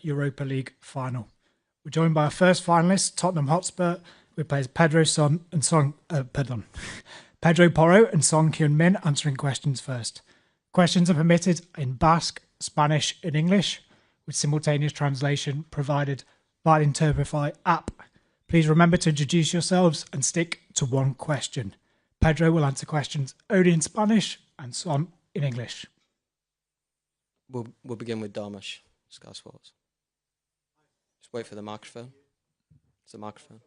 Europa League final. We're joined by our first finalist, Tottenham Hotspur, who plays Pedro Porro and Son Heung-min answering questions first. Questions are permitted in Basque, Spanish and English, with simultaneous translation provided by the Interpretify app. Please remember to introduce yourselves and stick to one question. Pedro will answer questions only in Spanish and Son in English. We'll begin with Darmash, Sky Sports. Just wait for the microphone. It's the microphone.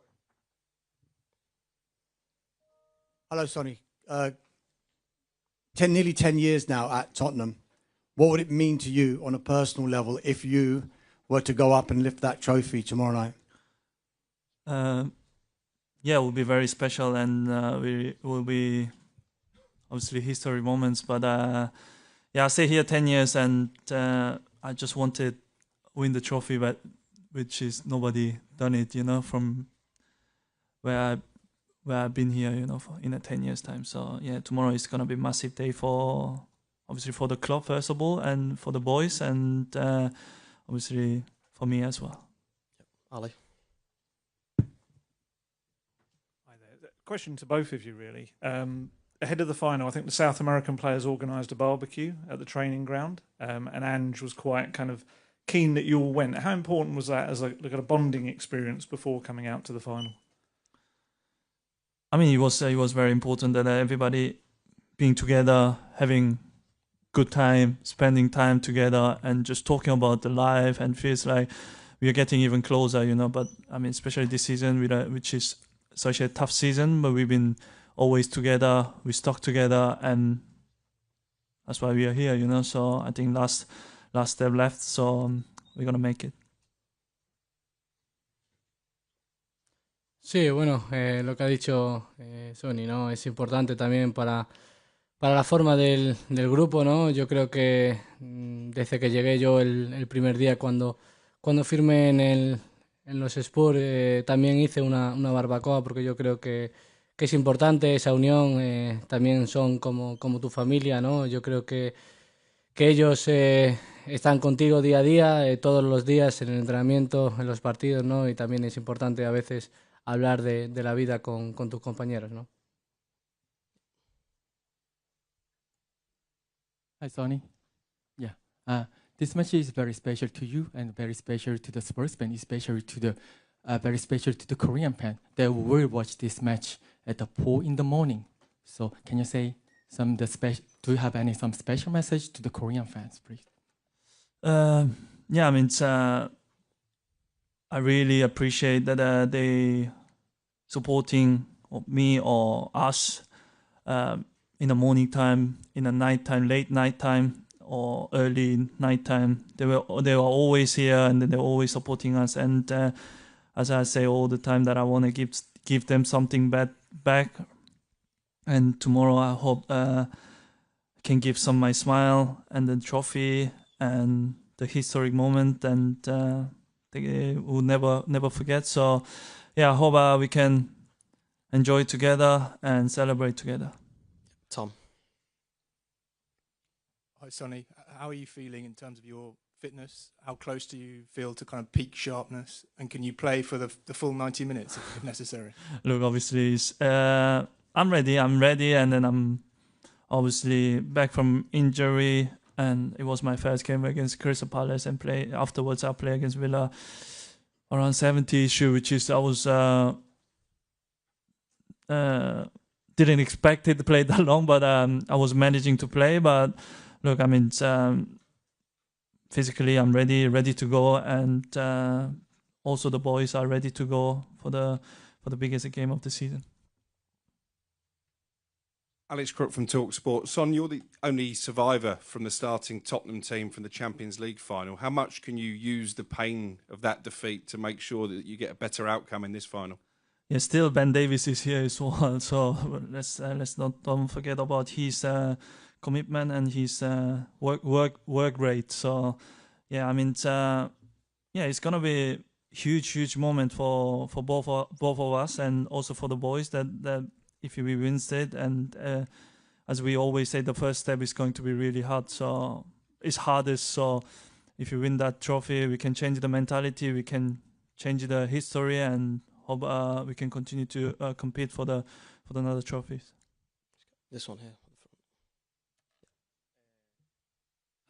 Hello, Sonny. Nearly 10 years now at Tottenham. What would it mean to you on a personal level if you were to go up and lift that trophy tomorrow night? Yeah, it will be very special, and it will be obviously history moments. But yeah, I stay here 10 years, and I just wanted to win the trophy, but which is nobody done it, you know, from where I've been here, you know, in a 10 years time. So yeah, tomorrow is gonna be a massive day for obviously for the club first of all, and for the boys, and obviously for me as well. Ali. Question to both of you, really. Ahead of the final, I think the South American players organised a barbecue at the training ground, and Ange was quite kind of keen that you all went. How important was that as a bonding experience before coming out to the final? I mean, it was very important that everybody being together, having good time, spending time together, and just talking about the life, and feels like we are getting even closer, you know. But I mean, especially this season, which is such a tough season, but we've been always together, we stuck together, and that's why we are here, you know. So I think last step left, so we're gonna make it. Sí, bueno, lo que ha dicho Sonny, ¿no? Es importante también para la forma del grupo, ¿no? Yo creo que desde que llegué yo el primer día cuando firmé en los Spurs, también hice una barbacoa, porque yo creo que es importante esa unión. También son como tu familia, ¿no? Yo creo que ellos están contigo día a día, todos los días en el entrenamiento, en los partidos, ¿no? Y también es importante a veces hablar de la vida con tus compañeros, ¿no? Hi, Sonny. Yeah. This match is very special to you and very special to the Spurs fan, especially to the very special to the Korean fan that will watch this match at 4 in the morning. So can you say do you have some special message to the Korean fans, please? Yeah, I mean, I really appreciate that they supporting me or us in the morning time, in the night time, late night time, or early night time. They were always here, and they're always supporting us. And as I say all the time, that I want to give them something back. And tomorrow I hope I can give some my smile and the trophy and the historic moment, and they will never forget. So yeah, I hope we can enjoy together and celebrate together. Tom. Hi, Sonny. How are you feeling in terms of your fitness? How close do you feel to kind of peak sharpness? And can you play for the full 90 minutes if necessary? Look, obviously, I'm ready, and then I'm obviously back from injury, and it was my first game against Crystal Palace, and afterwards I play against Villa around 70 issue, which is I was didn't expect it to play that long, but I was managing to play. But look, I mean, physically I'm ready to go, and also the boys are ready to go for the biggest game of the season. Alex Crook from TalkSport. Son, you're the only survivor from the starting Tottenham team from the Champions League final. How much can you use the pain of that defeat to make sure that you get a better outcome in this final? Yeah, still Ben Davies is here as well, so let's don't forget about his commitment and his work rate. So yeah, I mean, it's gonna be a huge moment for both of us, and also for the boys that if we win it, and as we always say, the first step is going to be really hard. So it's hardest. So if we win that trophy, we can change the mentality, we can change the history, and hope we can continue to compete for the another trophies. This one here.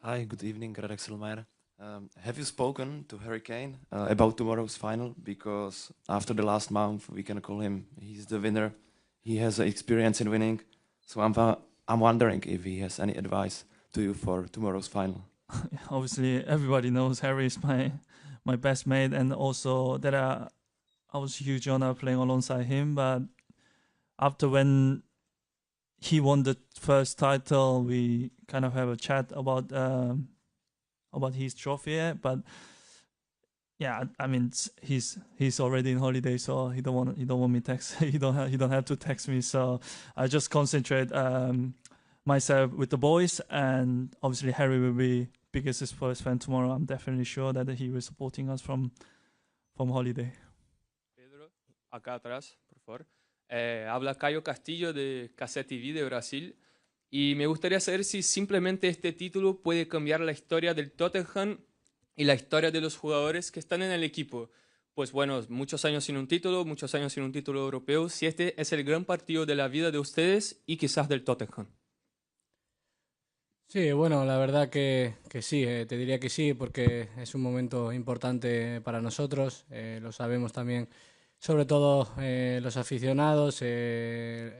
Hi, good evening, Radek Silmeijer. Have you spoken to Harry Kane about tomorrow's final? Because after the last month, we can call him, he's the winner. He has experience in winning. So I'm wondering if he has any advice to you for tomorrow's final. Obviously, everybody knows Harry is my best mate, and also that I was a huge honor playing alongside him. But after when he won the first title, we kind of have a chat about his trophy. But yeah, I mean he's already in holiday, so he don't want me text. he don't have to text me. So I just concentrate myself with the boys, and obviously Harry will be biggest Spurs fan tomorrow. I'm definitely sure that he will supporting us from holiday. Pedro, acá atrás, por favor. Habla Caio Castillo de Cassette TV de Brasil. Y me gustaría saber si simplemente este título puede cambiar la historia del Tottenham y la historia de los jugadores que están en el equipo. Pues bueno, muchos años sin un título europeo. Si este es el gran partido de la vida de ustedes y quizás del Tottenham. Sí, bueno, la verdad que sí, te diría que sí, porque es un momento importante para nosotros, lo sabemos también, sobre todo los aficionados, ellos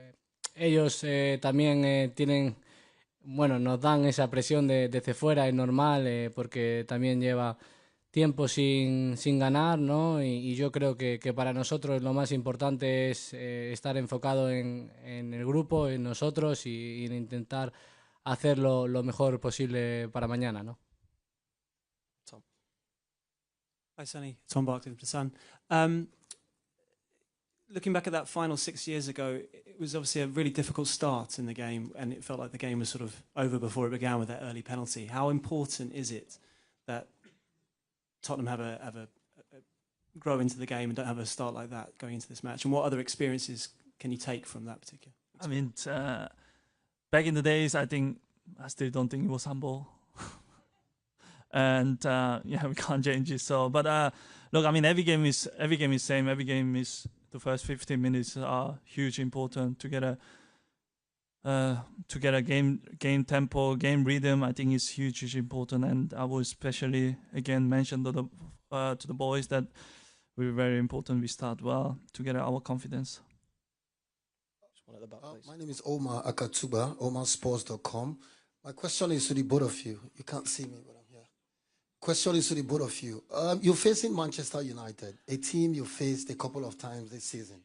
también tienen, bueno, nos dan esa presión desde fuera, es normal, porque también lleva tiempo sin ganar, ¿no? Y yo creo que para nosotros lo más importante es estar enfocado en el grupo, en nosotros y en intentar hacerlo lo mejor posible para mañana, ¿no? Tom. Hi, Sonny. Tom Barkley from The Sun. Looking back at that final 6 years ago, it was obviously a really difficult start in the game, and it felt like the game was sort of over before it began with that early penalty. How important is it that Tottenham have a grow into the game and don't have a start like that going into this match? And what other experiences can you take from that particular? I mean, back in the days, I still don't think it was humble. And yeah, we can't change it. So, but look, I mean, every game is same. Every game is the first 15 minutes are huge, important to get a game tempo, game rhythm. I think is huge, important. And I will especially again mention to the boys that we're very important. We start well to get our confidence. My name is Omar Akatuba, omarsports.com. My question is to the both of you. You can't see me, but I'm here. Question is to the both of you. You're facing Manchester United, a team you faced a couple of times this season,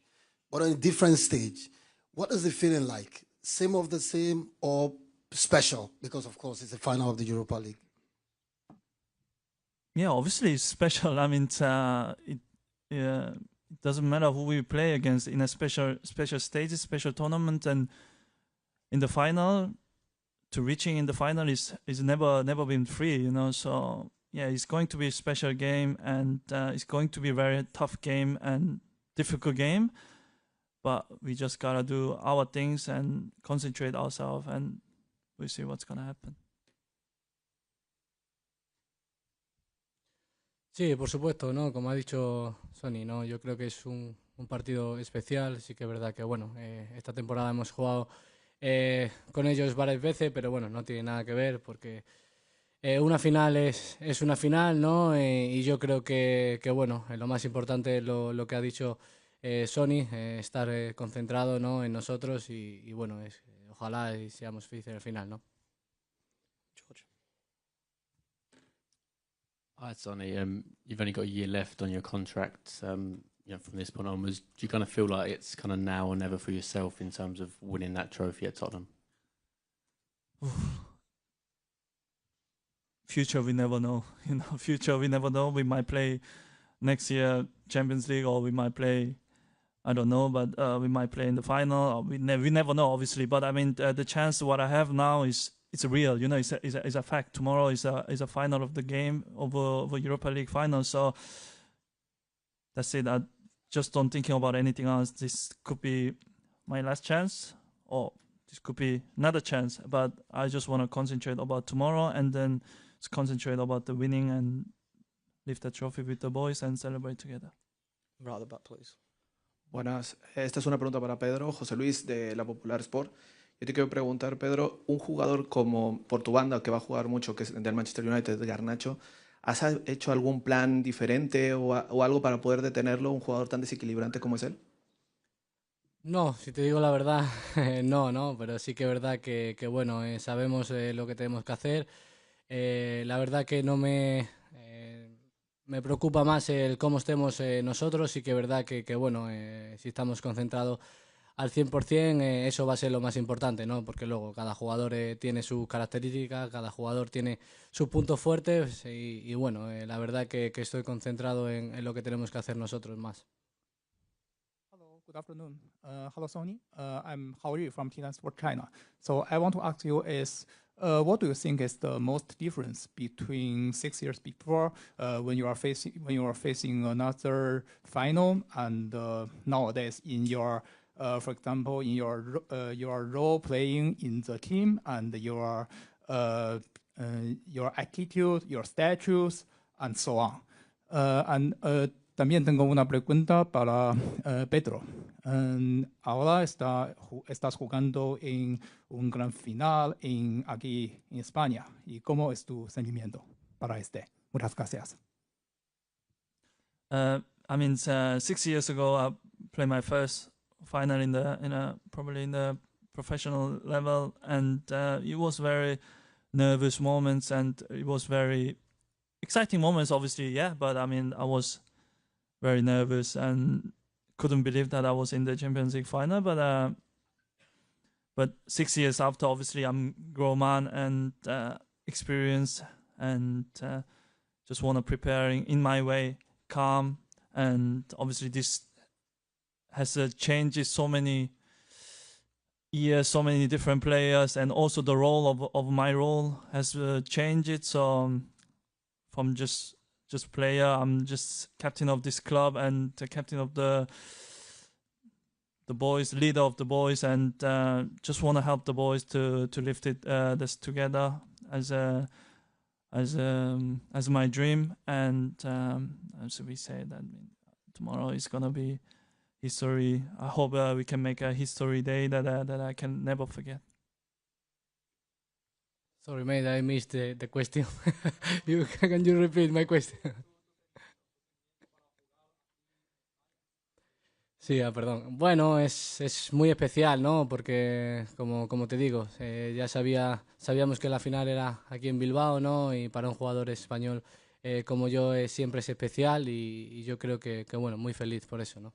but on a different stage. What is the feeling like? Same of the same or special? Because, of course, it's the final of the Europa League. Yeah, obviously it's special. I mean, it doesn't matter who we play against in a special stage, special tournament, and in the final, to reaching in the final is never been free, you know. So yeah, it's going to be a special game, and it's going to be a very tough game and difficult game. But we just gotta do our things and concentrate ourselves, and we'll see what's gonna happen. Sí, por supuesto, ¿no? Como ha dicho Sonny, ¿no? Yo creo que es un partido especial. Sí que es verdad que, bueno, esta temporada hemos jugado con ellos varias veces, pero bueno, no tiene nada que ver porque una final es una final, ¿no? Y yo creo que bueno, lo más importante es lo que ha dicho Sonny, estar concentrado, ¿no? En nosotros y bueno, ojalá y seamos felices en el final, ¿no? Hi, Sonny. You've only got a year left on your contract. You know, from this point onwards, do you kind of feel like it's kind of now or never for yourself in terms of winning that trophy at Tottenham? Future, we never know. You know, future, we never know. We might play next year Champions League, or we might play, I don't know, but we might play in the final. Or we never know, obviously. But I mean, the chance what I have now is. It's real, you know. It's a fact. Tomorrow is a final of the game over Europa League final. So that's it. I just don't thinking about anything else. This could be my last chance, or this could be another chance. But I just want to concentrate about tomorrow and then just concentrate about the winning and lift the trophy with the boys and celebrate together. Right at the back, please. Buenas, esta es una pregunta para Pedro, José Luis de La Popular Sport. Yo te quiero preguntar, Pedro, un jugador como por tu banda que va a jugar mucho, que es del Manchester United, Garnacho, ¿has hecho algún plan diferente o algo para poder detenerlo, un jugador tan desequilibrante como es él? No, si te digo la verdad, no, pero sí que es verdad que bueno, sabemos lo que tenemos que hacer. La verdad que no me preocupa más el cómo estemos nosotros, sí que es verdad que bueno, si estamos concentrados al 100%, eso va a ser lo más importante, ¿no? Porque luego cada jugador tiene sus características, cada jugador tiene sus puntos fuertes y bueno, la verdad que estoy concentrado en lo que tenemos que hacer nosotros más. Good afternoon. Hello, Sony. I'm Haori from Tinan Sport China. So I want to ask you is, what do you think is the most difference between 6 years before, when you are facing another final, and nowadays in your, for example, in your role playing in the team and your attitude, your statues, and so on. También tengo una pregunta para Pedro. Ahora estás jugando en un gran final aquí en España. ¿Y cómo es tu sentimiento para este? Muchas gracias. 6 years ago, I played my first final probably in the professional level, and it was very nervous moments, and it was very exciting moments, obviously, yeah. But I was very nervous and couldn't believe that I was in the Champions League final. But 6 years after, obviously, I'm grown man and experienced, and just want to prepare in my way, calm. And obviously, this has changed so many years, so many different players, and also the role of my role has changed. So from just player, I'm just captain of this club and the captain of the boys, leader of the boys, and just want to help the boys to lift it this together as my dream. And as we say, that tomorrow is gonna be history. I hope we can make a history day that I can never forget. Sorry, mate, I missed the question. Can you repeat my question? Sí, perdón. Bueno, es muy especial, ¿no? Porque, como te digo, ya sabíamos que la final era aquí en Bilbao, ¿no? Y para un jugador español como yo siempre es especial y yo creo que, bueno, muy feliz por eso, ¿no?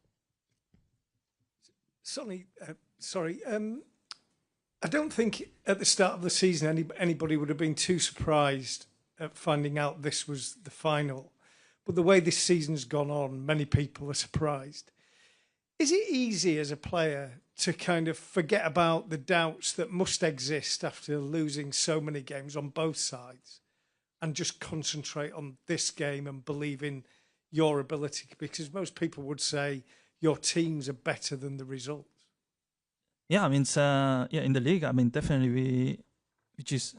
Sonny, sorry. I don't think at the start of the season anybody would have been too surprised at finding out this was the final. But the way this season's gone on, many people are surprised. Is it easy as a player to kind of forget about the doubts that must exist after losing so many games on both sides and just concentrate on this game and believe in your ability? Because most people would say your teams are better than the results. Yeah, in the league, definitely which is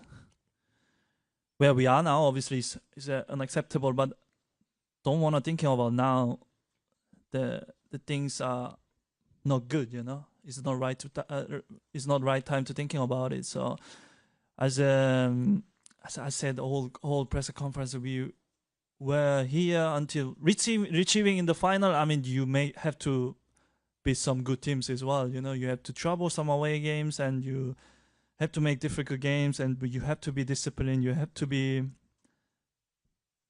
where we are now, obviously is unacceptable, but don't want to think about now the things are not good, you know. It's not right it's not right time to thinking about it. So as I said, the whole press conference, we were here until reaching in the final. You may have to beat some good teams as well. You know, you have to trouble some away games, and you have to make difficult games, and you have to be disciplined. You have to be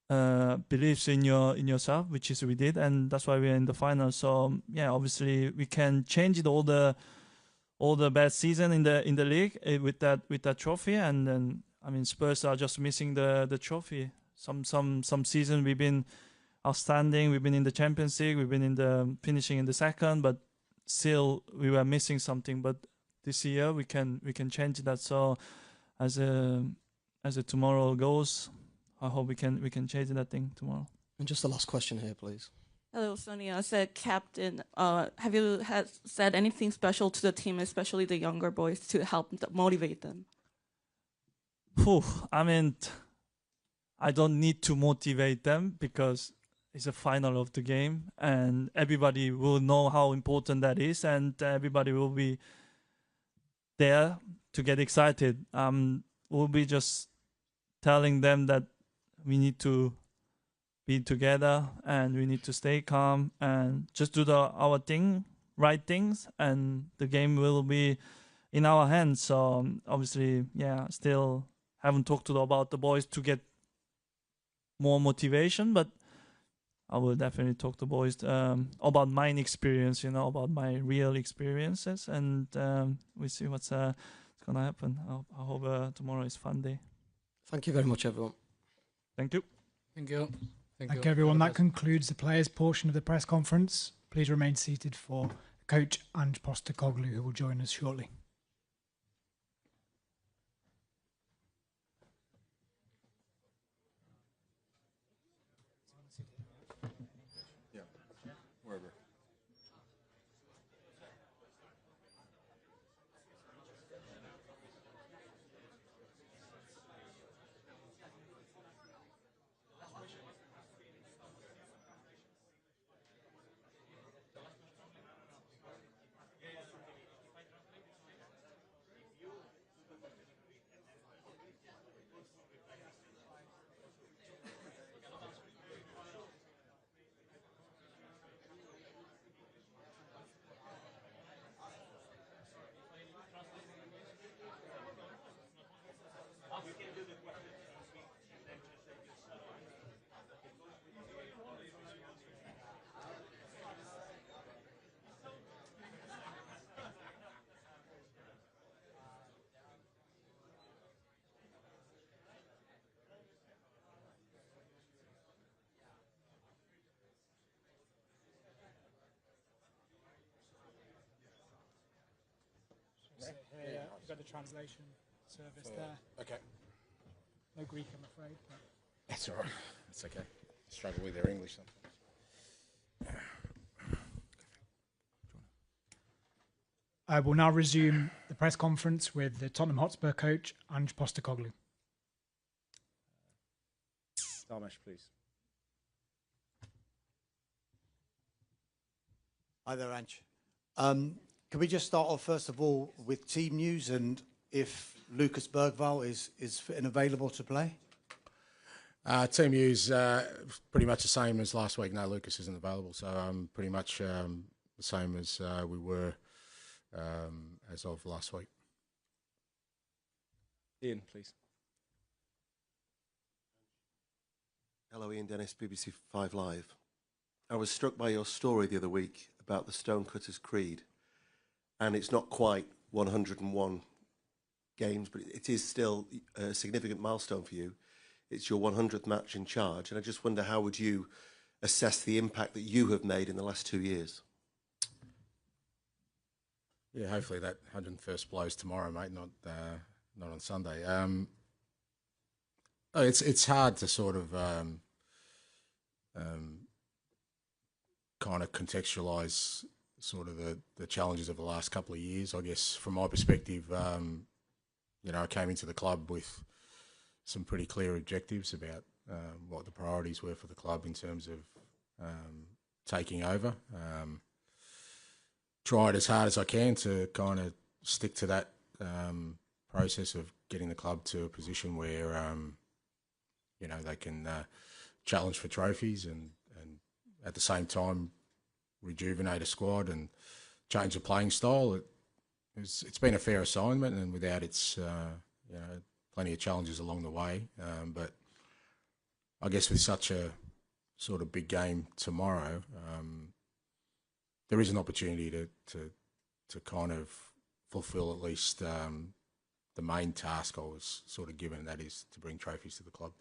believes in yourself, which is we did, and that's why we're in the final. So yeah, obviously we can change it all the bad season in the league with that trophy, and then Spurs are just missing the trophy. Some season we've been outstanding. We've been in the Champions League. We've been in the finishing in the second, but still we were missing something. But this year we can change that. So as tomorrow goes, I hope we can change that thing tomorrow. And just the last question here, please. Hello, Sonia. As a captain, have you said anything special to the team, especially the younger boys, to help motivate them? I don't need to motivate them because it's a final of the game, and everybody will know how important that is, and everybody will be there to get excited. We'll be just telling them that we need to be together and we need to stay calm and just do our right things, and the game will be in our hands. So obviously, yeah, still haven't talked about the boys to get more motivation, but I will definitely talk to boys about my experience, about my real experiences, and we see what's gonna happen. I hope tomorrow is a fun day. Thank you very much, everyone. Thank you. Thank you. Thank you, everyone. That concludes the players' portion of the press conference. Please remain seated for Coach Ange Postecoglou, who will join us shortly. Wherever. Here, you've got the translation service there. Okay. No Greek, I'm afraid. But. That's all right. That's okay. Struggle with their English sometimes. We'll now resume the press conference with the Tottenham Hotspur coach, Ange Postecoglou. Dalmash, please. Hi there, Ange. Can we just start off, first of all, with team news and if Lucas Bergvall is fit and available to play? Team news, pretty much the same as last week. No, Lucas isn't available, so pretty much the same as we were as of last week. Ian, please. Hello, Ian Dennis, BBC 5 Live. I was struck by your story the other week about the Stonecutters Creed, and it's not quite 101 games, but it is still a significant milestone for you. It's your 100th match in charge, and I just wonder, how would you assess the impact that you have made in the last 2 years? Yeah, hopefully that 101st blows tomorrow, mate, not on Sunday. It's hard to sort of kind of contextualise sort of the challenges of the last couple of years. I guess from my perspective, I came into the club with some pretty clear objectives about what the priorities were for the club in terms of taking over. Tried as hard as I can to kind of stick to that process of getting the club to a position where they can challenge for trophies and at the same time rejuvenate a squad and change the playing style. It's been a fair assignment, and without its plenty of challenges along the way. But I guess with such a sort of big game tomorrow, there is an opportunity to kind of fulfil at least the main task I was sort of given, and that is to bring trophies to the club.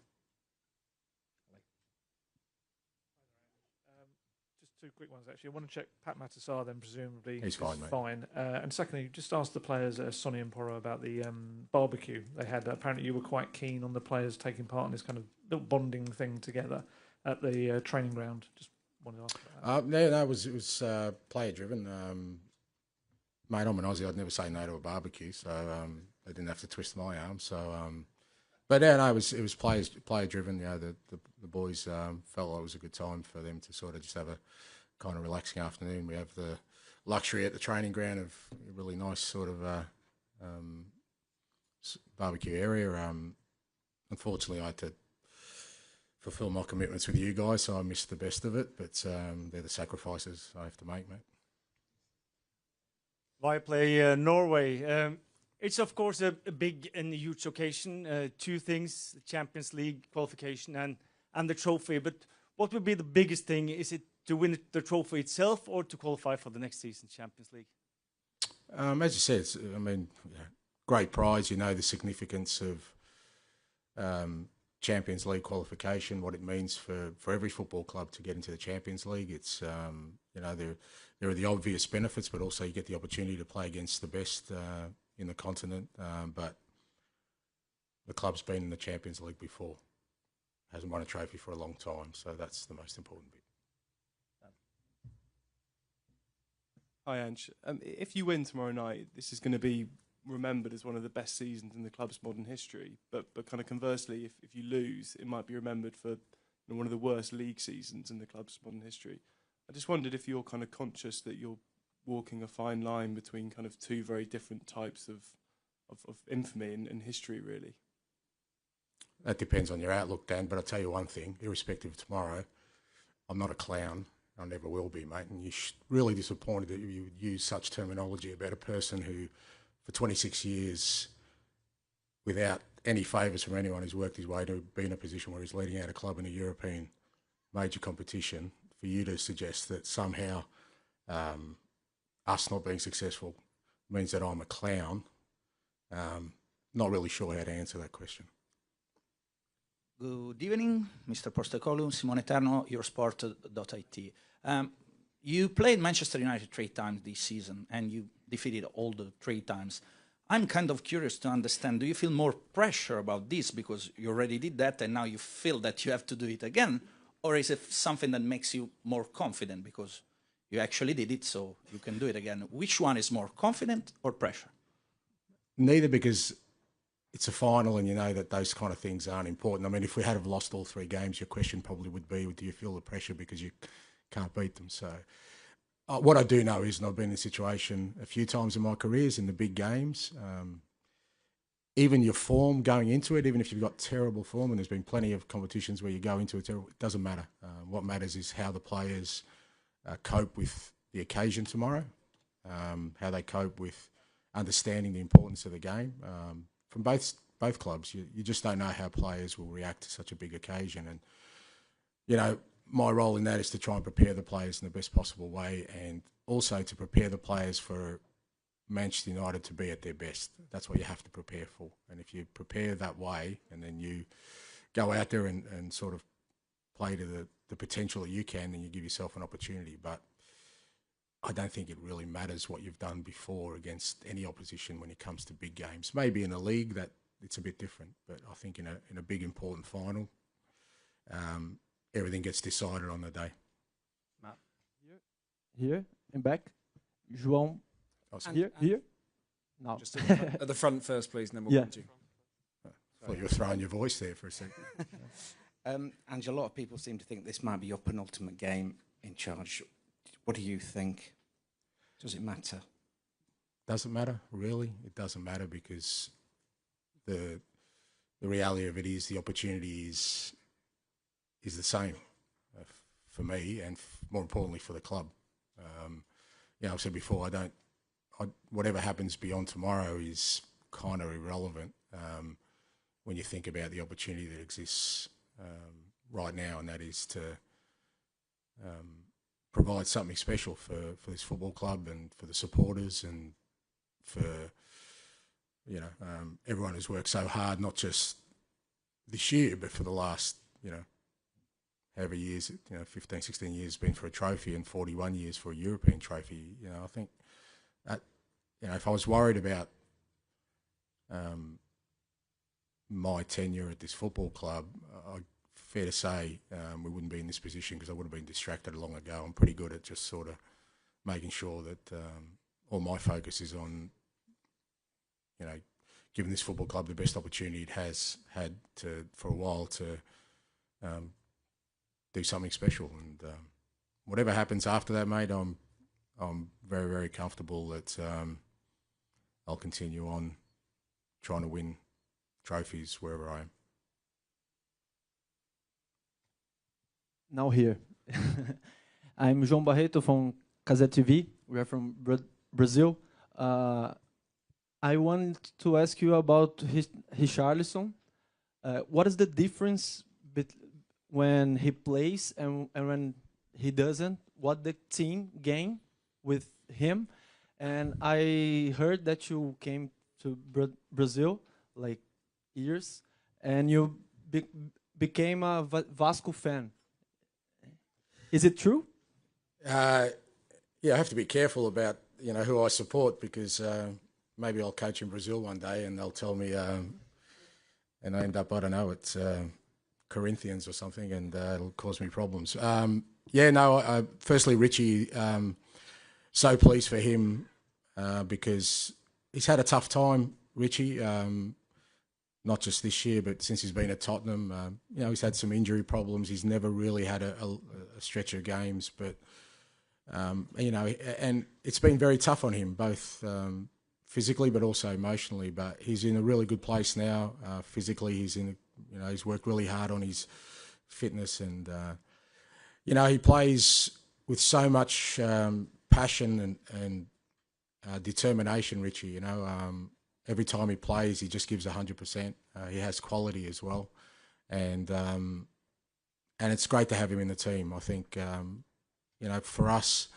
Just two quick ones, actually. I want to check Pat Matasar, then presumably He's fine, mate. fine. And secondly, just ask the players, Sonny and Porro, about the barbecue they had. Apparently you were quite keen on the players taking part in this kind of little bonding thing together at the training ground. Just wanted to ask about that. No, it was player driven. Mate, I'm an Aussie. I'd never say no to a barbecue, so they didn't have to twist my arm. So But yeah, no, it was player driven. You know, the boys felt like it was a good time for them to sort of just have a kind of relaxing afternoon. We have the luxury at the training ground of a really nice sort of barbecue area. Unfortunately, I had to fulfil my commitments with you guys, so I missed the best of it. But they're the sacrifices I have to make, mate. Viaplay Norway. It's of course a big and huge occasion. Two things: the Champions League qualification and the trophy. But what would be the biggest thing? Is it to win the trophy itself, or to qualify for the next season's Champions League? As you said, I mean, great prize. You know the significance of Champions League qualification, what it means for every football club to get into the Champions League. It's you know, there are the obvious benefits, but also you get the opportunity to play against the best in the continent. But the club's been in the Champions League before, hasn't won a trophy for a long time, so that's the most important bit. Hi, Ange. If you win tomorrow night, this is going to be remembered as one of the best seasons in the club's modern history. But kind of conversely, if you lose, it might be remembered for one of the worst league seasons in the club's modern history. I just wondered if you're kind of conscious that you're walking a fine line between kind of two very different types of infamy and history, really. That depends on your outlook, Dan, but I'll tell you one thing, irrespective of tomorrow, I'm not a clown. I never will be, mate. And you're really disappointed that you would use such terminology about a person who, for 26 years, without any favours from anyone, has worked his way to be in a position where he's leading out a club in a European major competition. For you to suggest that somehow us not being successful means that I'm a clown, not really sure how to answer that question. Good evening, Mr. Postecoglou, Simone Eterno, Eurosport.it. You played Manchester United 3 times this season, and you defeated all the 3 times. I'm kind of curious to understand, do you feel more pressure about this because you already did that and now you feel that you have to do it again? Or is it something that makes you more confident because you actually did it, so you can do it again? Which one is more, confident or pressure? Neither, because it's a final and you know that those kind of things aren't important. I mean, if we had have lost all 3 games, your question probably would be, do you feel the pressure because you can't beat them? So what I do know is, and I've been in this situation a few times in my careers in the big games, even your form going into it, even if you've got terrible form, and there's been plenty of competitions where you go into it terrible, it doesn't matter. What matters is how the players cope with the occasion tomorrow, how they cope with understanding the importance of the game. From both clubs, you just don't know how players will react to such a big occasion. And, you know, my role in that is to try and prepare the players in the best possible way, and also to prepare the players for Manchester United to be at their best. That's what you have to prepare for. And if you prepare that way and then you go out there and sort of play to the potential that you can, then you give yourself an opportunity. But I don't think it really matters what you've done before against any opposition when it comes to big games. Maybe in a league that it's a bit different, but I think in a big important final, everything gets decided on the day. Matt. Here, in back. João. Here. No. Just at the front first, please, and then we'll come to you. I thought you were throwing your voice there for a second. Ange, a lot of people seem to think this might be your penultimate game in charge. What do you think? Does it matter? Doesn't matter, really. It doesn't matter because the reality of it is the opportunity is the same for me and more importantly for the club. You know, I've said before, whatever happens beyond tomorrow is kind of irrelevant when you think about the opportunity that exists right now, and that is to provide something special for this football club and for the supporters and for, you know, everyone who's worked so hard, not just this year, but for the last, you know, however years, 15, 16 years been for a trophy and 41 years for a European trophy. You know, I think that, if I was worried about my tenure at this football club, fair to say we wouldn't be in this position because I would have been distracted long ago. I'm pretty good at just sort of making sure that all my focus is on, given this football club the best opportunity it has had for a while to do something special. And whatever happens after that, mate, I'm very, very comfortable that I'll continue on trying to win trophies wherever I am. Now here. I'm João Barreto from Casé TV. We are from Brazil. I want to ask you about Richarlison. What is the difference when he plays and when he doesn't? What the team gain with him? And I heard that you came to Brazil like years, and you became a Vasco fan. Is it true? Yeah, I have to be careful about who I support, because maybe I'll coach in Brazil one day and they'll tell me, and I end up, I don't know, it's Corinthians or something, and it'll cause me problems. Firstly, Richie, so pleased for him because he's had a tough time, Richie, not just this year, but since he's been at Tottenham. He's had some injury problems. He's never really had a stretch of games, but, and it's been very tough on him, both physically but also emotionally. But he's in a really good place now. Physically, he's he's worked really hard on his fitness, and he plays with so much passion and determination. Richie, every time he plays, he just gives 100%. He has quality as well, and it's great to have him in the team. I think for us,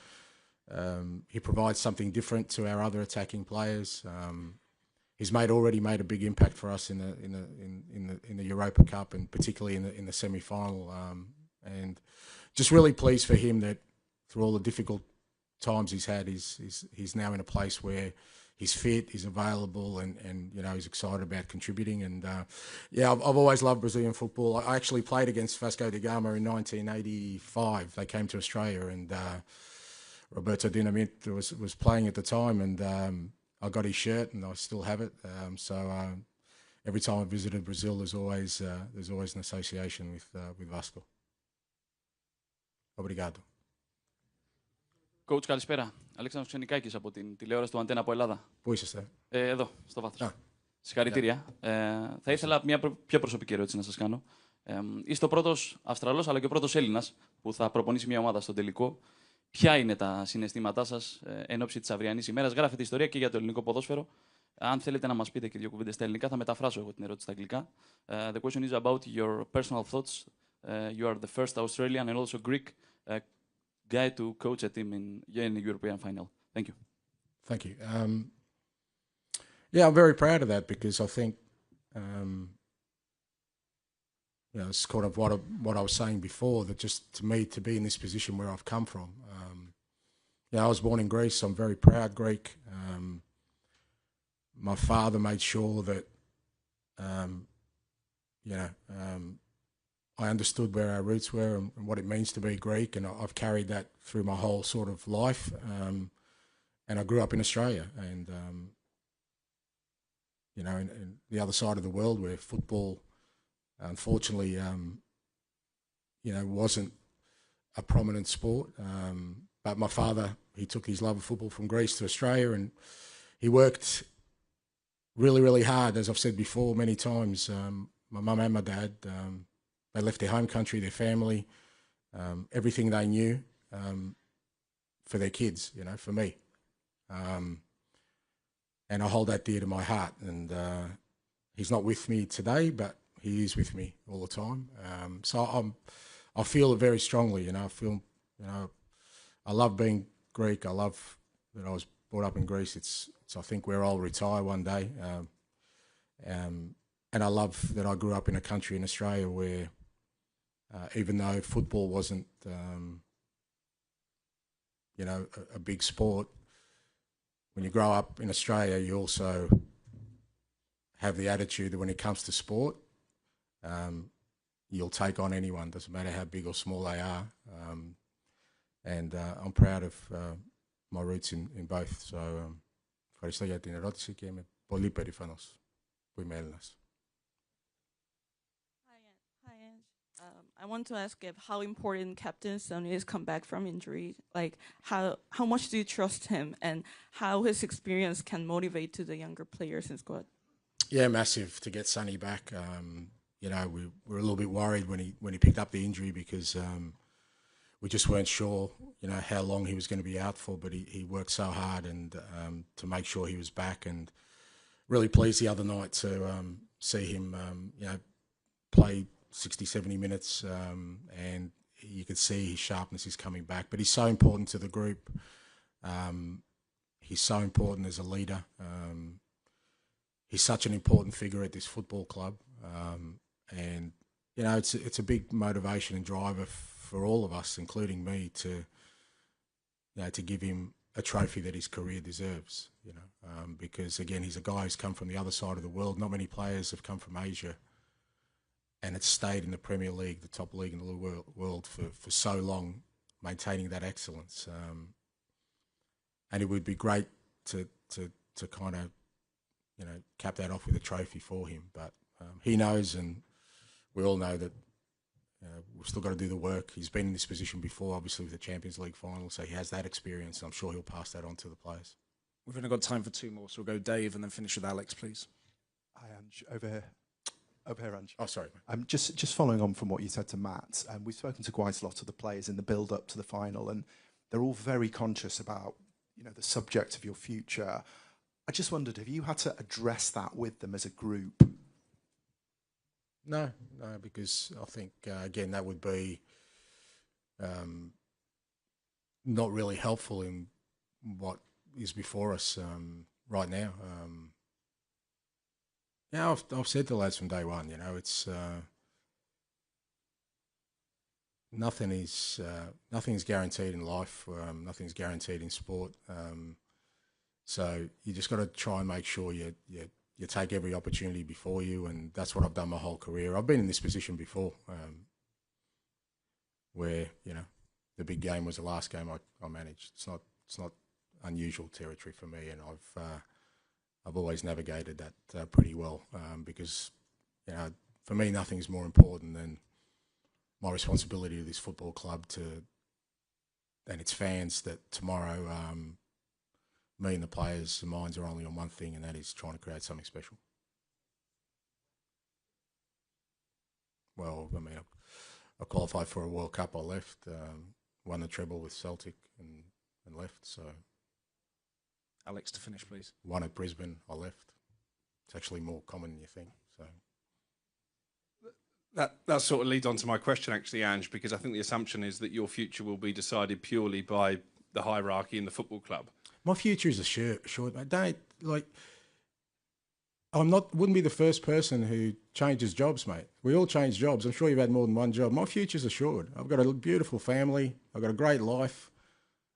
he provides something different to our other attacking players. He's already made a big impact for us in the Europa Cup, and particularly in the semi-final. And just really pleased for him that through all the difficult times he's had, he's now in a place where he's fit, he's available, and he's excited about contributing. And I've always loved Brazilian football. I actually played against Vasco da Gama in 1985. They came to Australia, and Roberto Dinamite was playing at the time, and I got his shirt, and I still have it. So every time I visited Brazil, there's always an association with Vasco. Obrigado. Coach, καλησπέρα. Αλέξανδρος Ξενικάκης από την τηλεόραση του Αντένα από Ελλάδα. Πού είσαστε? Εδώ, στο βάθος. Συγχαρητήρια. Θα ήθελα μια πιο προσωπική ερώτηση να σας κάνω. Είστε ο πρώτος Αυστραλός, αλλά και ο πρώτος Έλληνας που θα προπονήσει μια ομάδα στον τελικό. Ποια είναι τα συναισθήματά σας εν ώψη της αυριανής ημέρας? Γράφετε ιστορία και για το ελληνικό ποδόσφαιρο. Αν θέλετε να μας πείτε και δύο κουβέντες στα ελληνικά, θα μεταφράσω εγώ την ερώτηση στα αγγλικά. The question is about your personal thoughts. You are the first Australian and also Greek guy to coach a team in the European final. Thank you. Thank you. I'm very proud of that, because I think it's kind of what I was saying before, that just to me, to be in this position where I've come from. I was born in Greece. I'm very proud Greek. My father made sure that I understood where our roots were and what it means to be Greek, and I've carried that through my whole sort of life. And I grew up in Australia, and in the other side of the world, where football, unfortunately, wasn't a prominent sport. But my father, he took his love of football from Greece to Australia, and he worked really, really hard. As I've said before many times, my mum and my dad, they left their home country, their family, everything they knew for their kids, for me. And I hold that dear to my heart. And he's not with me today, but he is with me all the time. So I feel it very strongly. I feel, I love being Greek. I love that I was brought up in Greece. It's I think where I'll retire one day. And I love that I grew up in a country in Australia where, even though football wasn't, a big sport, when you grow up in Australia, you also have the attitude that when it comes to sport, you'll take on anyone, doesn't matter how big or small they are. And I'm proud of my roots in both. So, ευχαριστώ για την ερώτηση και είμαι πολύ περήφανος primeras. Hi, Ange. I want to ask if how important Captain Son is come back from injury. Like how much do you trust him, and how his experience can motivate to the younger players in squad? Yeah, massive to get Sonny back. You know, we were a little bit worried when he picked up the injury because we just weren't sure, you know, how long he was going to be out for. But he worked so hard and to make sure he was back, and really pleased the other night to see him, you know, play 60, 70 minutes, and you could see his sharpness is coming back. But he's so important to the group. He's so important as a leader. He's such an important figure at this football club, and you know it's a big motivation and driver for all of us, including me, to you know to give him a trophy that his career deserves. You know, because again he's a guy who's come from the other side of the world. Not many players have come from Asia, and it's stayed in the Premier League, the top league in the world for so long, maintaining that excellence. And it would be great to kind of, you know, cap that off with a trophy for him. But he knows, and we all know that we've still got to do the work. He's been in this position before, obviously with the Champions League final, so he has that experience, and I'm sure he'll pass that on to the players. We've only got time for two more, so we'll go Dave and then finish with Alex, please. Hi, Ange. Over here. Over here, Ange. Oh, sorry. Just following on from what you said to Matt, we've spoken to quite a lot of the players in the build-up to the final, and they're all very conscious about, you know, the subject of your future. I just wondered, have you had to address that with them as a group? No, because I think, again, that would be not really helpful in what is before us right now. Yeah, I've said to the lads from day one, you know, it's nothing's guaranteed in life. Nothing's guaranteed in sport. So you just got to try and make sure you take every opportunity before you, and that's what I've done my whole career. I've been in this position before, where you know the big game was the last game I managed. It's not unusual territory for me, and I've always navigated that pretty well, because you know for me nothing's more important than my responsibility to this football club and its fans, that tomorrow me and the players' minds are only on one thing, and that is trying to create something special. Well, I mean, I qualified for a World Cup. I left, won the treble with Celtic, and left. So, Alex, to finish, please. Won at Brisbane. I left. It's actually more common than you think. So. That sort of leads on to my question, actually, Ange, because I think the assumption is that your future will be decided purely by the hierarchy in the football club. My future is assured. I wouldn't be the first person who changes jobs, mate. We all change jobs. I'm sure you've had more than one job. My future's assured. I've got a beautiful family. I've got a great life.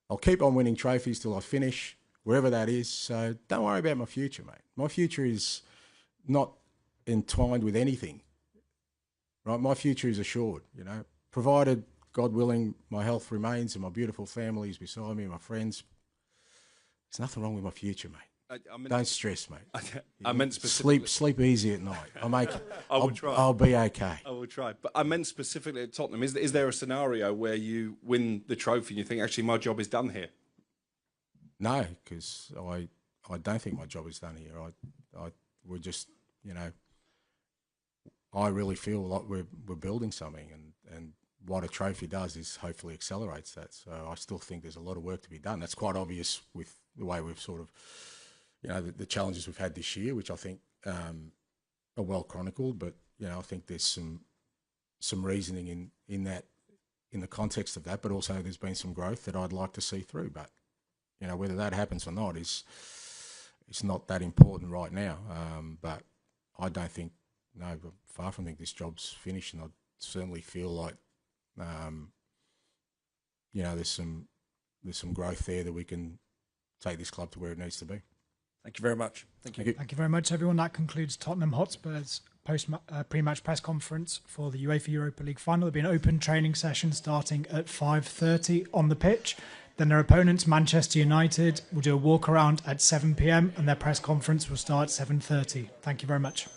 I'll keep on winning trophies till I finish, wherever that is. So don't worry about my future, mate. My future is not entwined with anything. Right? My future is assured, you know, provided, God willing, my health remains and my beautiful family is beside me and my friends. There's nothing wrong with my future, mate. Don't stress, mate. I meant specifically... Sleep easy at night. I will try. I'll be okay. I will try. But I meant specifically at Tottenham. Is there a scenario where you win the trophy and you think, actually, my job is done here? No, because I don't think my job is done here. We're just, you know, I really feel like we're building something, and what a trophy does is hopefully accelerates that. So I still think there's a lot of work to be done. That's quite obvious with the way we've sort of, you know, the challenges we've had this year, which I think are well chronicled. But you know, I think there's some reasoning in that, in the context of that. But also there's been some growth that I'd like to see through. But you know, whether that happens or not it's not that important right now. But I don't think, no, far from think this job's finished, and I certainly feel like, you know, there's some growth there that we can take this club to where it needs to be. Thank you very much. Thank you very much, everyone. That concludes Tottenham Hotspur's pre-match press conference for the UEFA Europa League final. There'll be an open training session starting at 5:30 on the pitch. Then their opponents, Manchester United, will do a walk around at 7 p.m. and their press conference will start at 7:30. Thank you very much.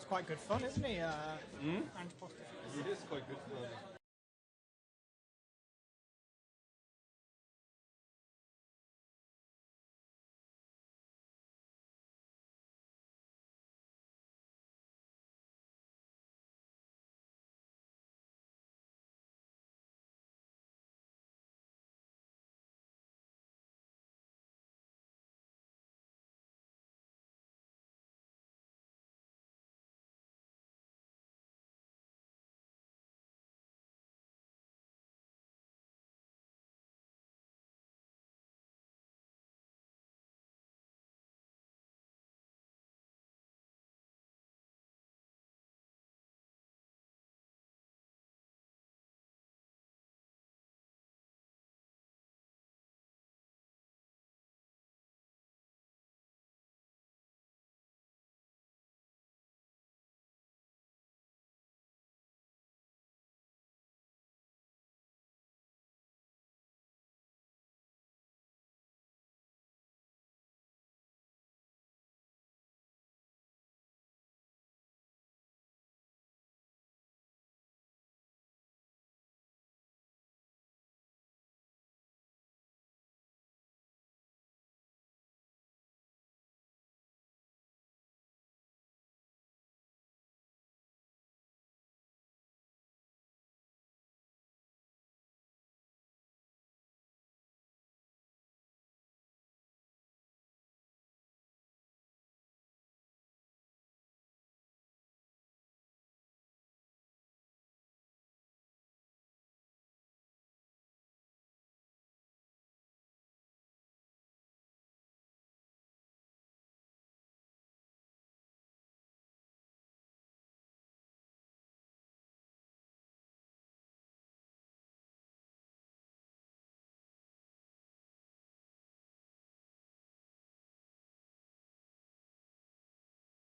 Quite good fun, isn't he? It is quite good fun.